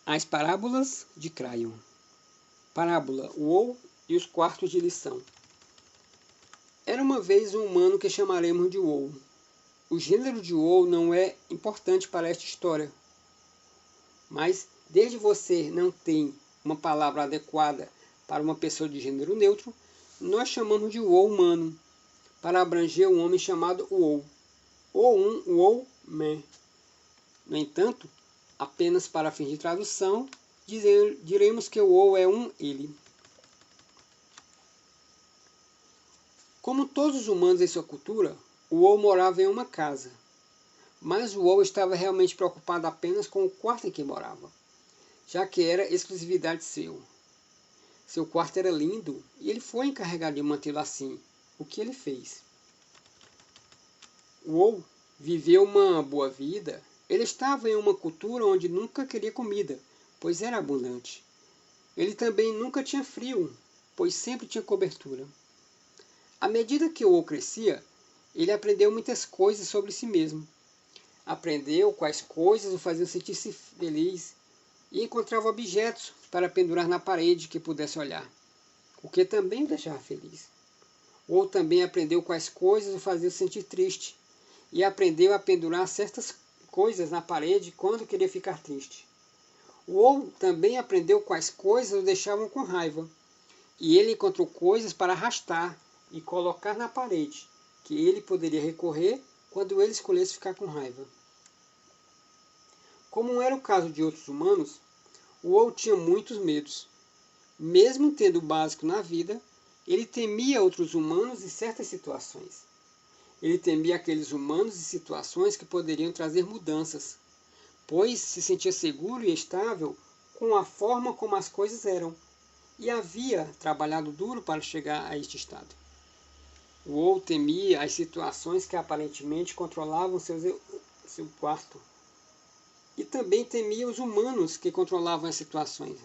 As parábolas de Crayon. Parábola Uou e os quartos de lição. Era uma vez um humano que chamaremos de Uou. O gênero de Uou não é importante para esta história, mas desde você não tem uma palavra adequada para uma pessoa de gênero neutro, nós chamamos de Uou humano, para abranger um homem chamado Uou, ou um Uou man. No entanto, apenas para fins de tradução, diremos que o Uou é um ele. Como todos os humanos em sua cultura, o Uou morava em uma casa. Mas o Uou estava realmente preocupado apenas com o quarto em que morava, já que era exclusividade seu. Seu quarto era lindo e ele foi encarregado de mantê-lo assim, o que ele fez. O Uou viveu uma boa vida. Ele estava em uma cultura onde nunca queria comida, pois era abundante. Ele também nunca tinha frio, pois sempre tinha cobertura. À medida que o Uou crescia, ele aprendeu muitas coisas sobre si mesmo. Aprendeu quais coisas o faziam sentir-se feliz e encontrava objetos para pendurar na parede que pudesse olhar, o que também o deixava feliz. Ou também aprendeu quais coisas o faziam sentir triste e aprendeu a pendurar certas coisas na parede quando queria ficar triste. Ou também aprendeu quais coisas o deixavam com raiva e ele encontrou coisas para arrastar e colocar na parede, que ele poderia recorrer quando ele escolhesse ficar com raiva. Como era o caso de outros humanos, o Uou tinha muitos medos. Mesmo tendo o básico na vida, ele temia outros humanos e certas situações. Ele temia aqueles humanos e situações que poderiam trazer mudanças, pois se sentia seguro e estável com a forma como as coisas eram, e havia trabalhado duro para chegar a este estado. O Uou temia as situações que aparentemente controlavam seu quarto. E também temia os humanos que controlavam as situações.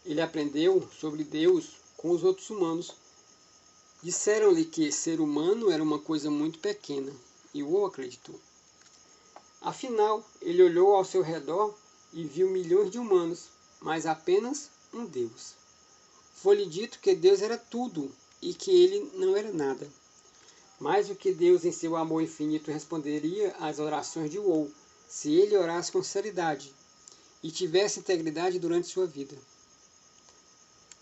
Ele aprendeu sobre Deus com os outros humanos. Disseram-lhe que ser humano era uma coisa muito pequena, e o Uou acreditou. Afinal, ele olhou ao seu redor e viu milhões de humanos, mas apenas um Deus. Foi-lhe dito que Deus era tudo e que ele não era nada. Mais do que Deus, em seu amor infinito, responderia às orações de Uou, se ele orasse com sinceridade e tivesse integridade durante sua vida.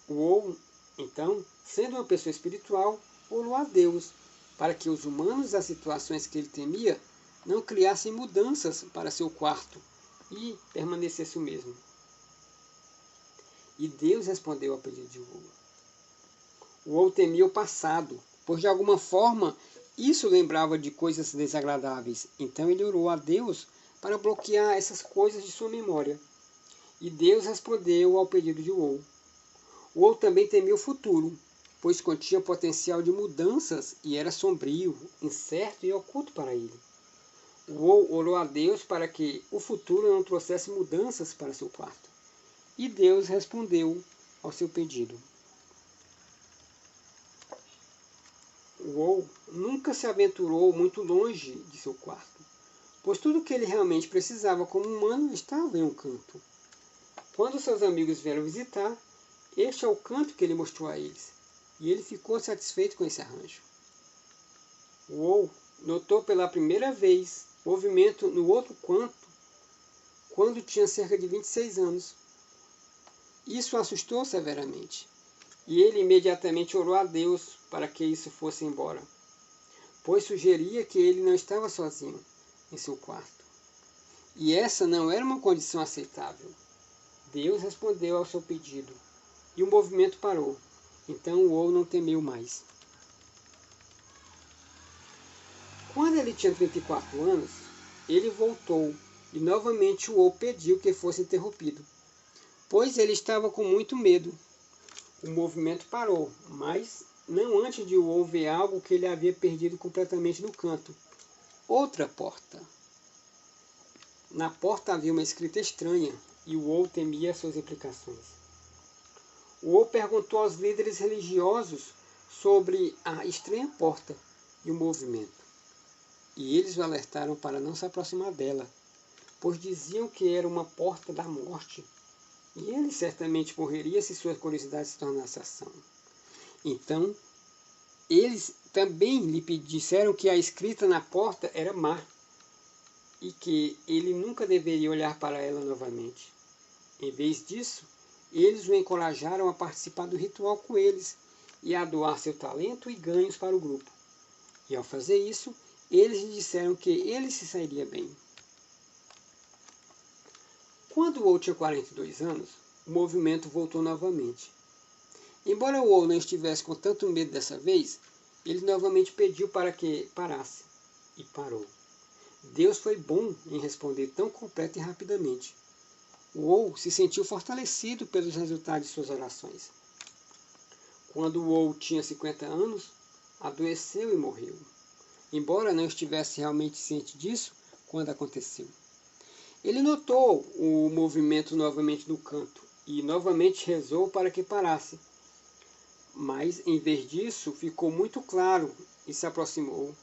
Uou, então, sendo uma pessoa espiritual, orou a Deus para que os humanos e as situações que ele temia não criassem mudanças para seu quarto e permanecesse o mesmo. E Deus respondeu ao pedido de Uou. Uou temia o passado, pois de alguma forma isso lembrava de coisas desagradáveis. Então ele orou a Deus para bloquear essas coisas de sua memória. E Deus respondeu ao pedido de Uou. Uou também temia o futuro, pois continha potencial de mudanças e era sombrio, incerto e oculto para ele. Uou orou a Deus para que o futuro não trouxesse mudanças para seu quarto. E Deus respondeu ao seu pedido. Uou nunca se aventurou muito longe de seu quarto, pois tudo o que ele realmente precisava como humano estava em um canto. Quando seus amigos vieram visitar, este é o canto que ele mostrou a eles, e ele ficou satisfeito com esse arranjo. Uou notou pela primeira vez movimento no outro canto quando tinha cerca de 26 anos. Isso o assustou severamente, e ele imediatamente orou a Deus para que isso fosse embora, pois sugeria que ele não estava sozinho em seu quarto. E essa não era uma condição aceitável. Deus respondeu ao seu pedido, e o movimento parou. Então o Uou não temeu mais. Quando ele tinha 34 anos, ele voltou, e novamente o Uou pediu que fosse interrompido, pois ele estava com muito medo. O movimento parou, mas não antes de Uou ver algo que ele havia perdido completamente no canto. Outra porta. Na porta havia uma escrita estranha, e Uou temia suas implicações. Uou perguntou aos líderes religiosos sobre a estranha porta e o movimento. e eles o alertaram para não se aproximar dela, pois diziam que era uma porta da morte, e ele certamente morreria se sua curiosidade se tornasse ação. Então, eles também lhe disseram que a escrita na porta era má, e que ele nunca deveria olhar para ela novamente. Em vez disso, eles o encorajaram a participar do ritual com eles e a doar seu talento e ganhos para o grupo. E ao fazer isso, eles lhe disseram que ele se sairia bem. Quando Wall tinha 42 anos, o movimento voltou novamente. Embora Wall não estivesse com tanto medo dessa vez, ele novamente pediu para que parasse, e parou. Deus foi bom em responder tão completa e rapidamente. Wall se sentiu fortalecido pelos resultados de suas orações. Quando Wall tinha 50 anos, adoeceu e morreu, embora não estivesse realmente ciente disso quando aconteceu. Ele notou o movimento novamente do canto e novamente rezou para que parasse. Mas, em vez disso, ficou muito claro e se aproximou.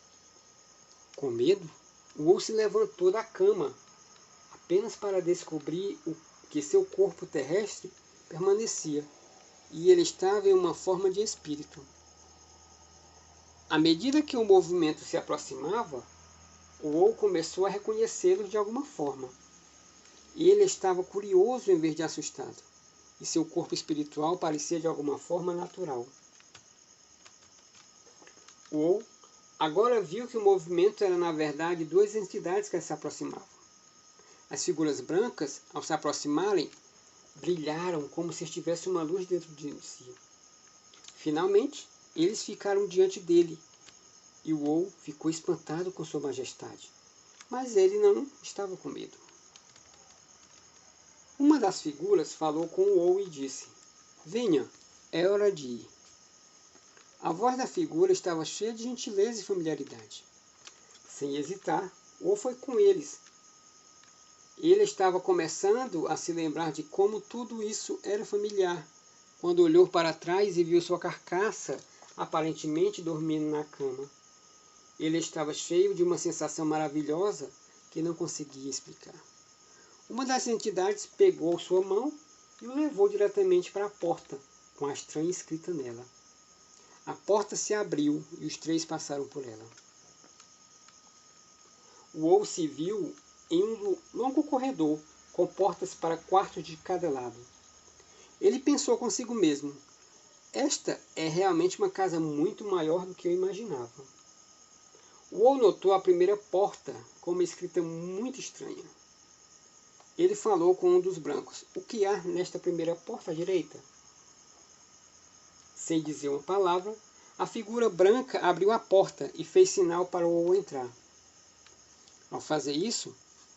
Com medo, Wall se levantou da cama, apenas para descobrir que seu corpo terrestre permanecia, e ele estava em uma forma de espírito. À medida que o movimento se aproximava, Wall começou a reconhecê-lo de alguma forma. E ele estava curioso em vez de assustado, e seu corpo espiritual parecia de alguma forma natural. Wall agora viu que o movimento era na verdade duas entidades que se aproximavam. As figuras brancas, ao se aproximarem, brilharam como se estivesse uma luz dentro de si. Finalmente, eles ficaram diante dele, e Wall ficou espantado com sua majestade, mas ele não estava com medo. Uma das figuras falou com Wall e disse: "Venha, é hora de ir." A voz da figura estava cheia de gentileza e familiaridade. Sem hesitar, Wall foi com eles. Ele estava começando a se lembrar de como tudo isso era familiar, quando olhou para trás e viu sua carcaça aparentemente dormindo na cama. Ele estava cheio de uma sensação maravilhosa que não conseguia explicar. Uma das entidades pegou sua mão e o levou diretamente para a porta, com a estranha escrita nela. A porta se abriu e os três passaram por ela. Wall se viu em um longo corredor, com portas para quartos de cada lado. Ele pensou consigo mesmo: esta é realmente uma casa muito maior do que eu imaginava. Wall notou a primeira porta com uma escrita muito estranha. Ele falou com um dos brancos: "O que há nesta primeira porta à direita?" Sem dizer uma palavra, a figura branca abriu a porta e fez sinal para Wall entrar. Ao fazer isso,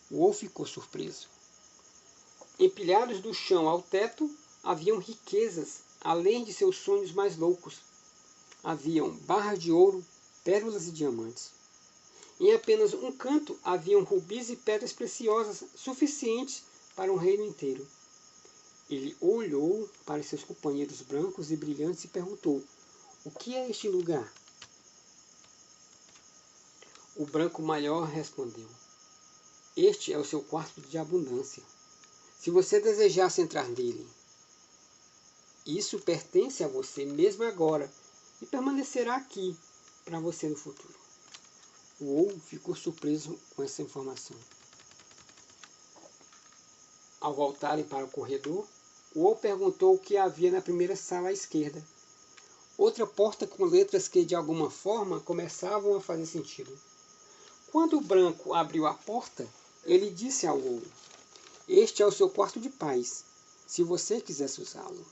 Wall ficou surpreso. Empilhados do chão ao teto, haviam riquezas, além de seus sonhos mais loucos. Haviam barras de ouro, pérolas e diamantes. Em apenas um canto haviam rubis e pedras preciosas suficientes para um reino inteiro. Ele olhou para seus companheiros brancos e brilhantes e perguntou: "O que é este lugar?" O branco maior respondeu: "Este é o seu quarto de abundância. Se você desejasse entrar nele, isso pertence a você mesmo agora e permanecerá aqui para você no futuro." Wall ficou surpreso com essa informação. Ao voltarem para o corredor, Wall perguntou o que havia na primeira sala à esquerda. Outra porta com letras que, de alguma forma, começavam a fazer sentido. Quando o branco abriu a porta, ele disse ao Wall: "Este é o seu quarto de paz, se você quisesse usá-lo."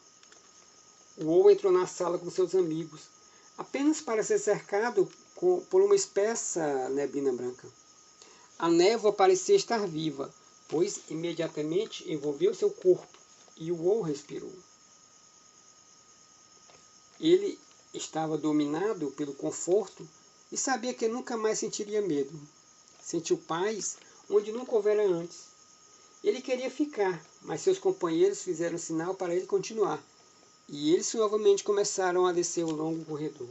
Wall entrou na sala com seus amigos, apenas para ser cercado por uma espessa neblina branca. A névoa parecia estar viva, pois imediatamente envolveu seu corpo, e Wall respirou. Ele estava dominado pelo conforto e sabia que nunca mais sentiria medo. Sentiu paz onde nunca houvera antes. Ele queria ficar, mas seus companheiros fizeram sinal para ele continuar, e eles novamente começaram a descer o longo corredor.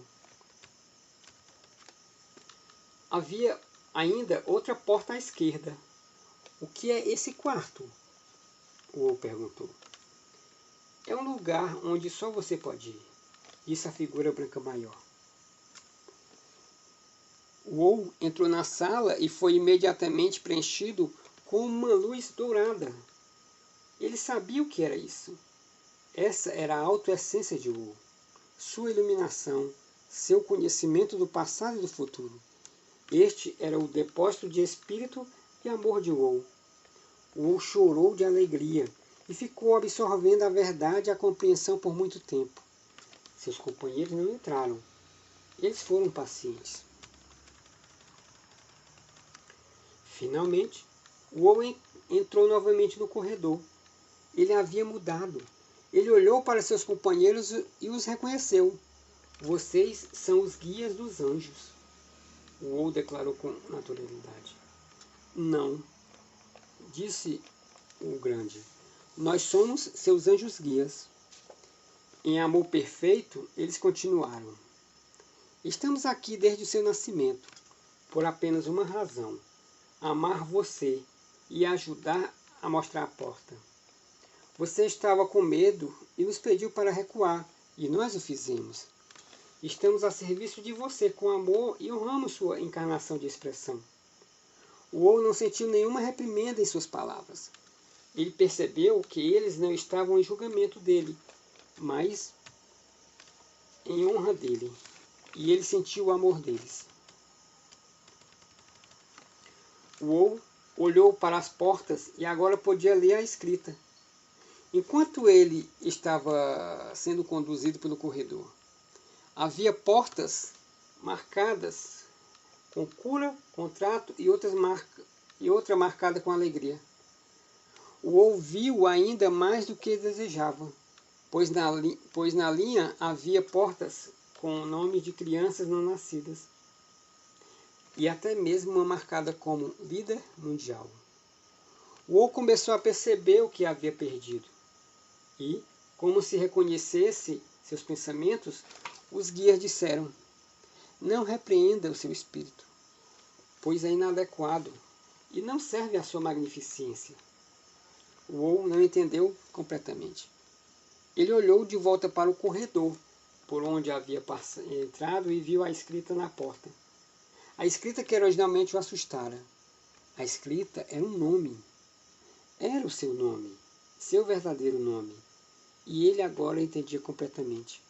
Havia ainda outra porta à esquerda. O que é esse quarto? Uou perguntou. É um lugar onde só você pode ir, disse a figura branca maior. Uou entrou na sala e foi imediatamente preenchido com uma luz dourada. Ele sabia o que era isso. Essa era a autoessência de Uou, sua iluminação, seu conhecimento do passado e do futuro. Este era o depósito de espírito e amor de Uou. Uou chorou de alegria e ficou absorvendo a verdade e a compreensão por muito tempo. Seus companheiros não entraram. Eles foram pacientes. Finalmente, Uou entrou novamente no corredor. Ele havia mudado. Ele olhou para seus companheiros e os reconheceu. Vocês são os guias dos anjos. Uou declarou com naturalidade. Não, disse o grande. Nós somos seus anjos guias. Em amor perfeito, eles continuaram. Estamos aqui desde o seu nascimento, por apenas uma razão: amar você e ajudar a mostrar a porta. Você estava com medo e nos pediu para recuar, e nós o fizemos. Estamos a serviço de você com amor e honramos sua encarnação de expressão. Uou não sentiu nenhuma reprimenda em suas palavras. Ele percebeu que eles não estavam em julgamento dele, mas em honra dele. E ele sentiu o amor deles. Uou olhou para as portas e agora podia ler a escrita. Enquanto ele estava sendo conduzido pelo corredor, havia portas marcadas com cura, contrato e outra marcada com alegria. Uou viu ainda mais do que desejava, pois na linha havia portas com nomes de crianças não nascidas, e até mesmo uma marcada como líder mundial. Uou começou a perceber o que havia perdido, e, como se reconhecesse seus pensamentos, os guias disseram: não repreenda o seu espírito, pois é inadequado e não serve à sua magnificência. Uou não entendeu completamente. Ele olhou de volta para o corredor, por onde havia entrado, e viu a escrita na porta. A escrita que originalmente o assustara. A escrita era um nome. Era o seu nome, seu verdadeiro nome. E ele agora entendia completamente.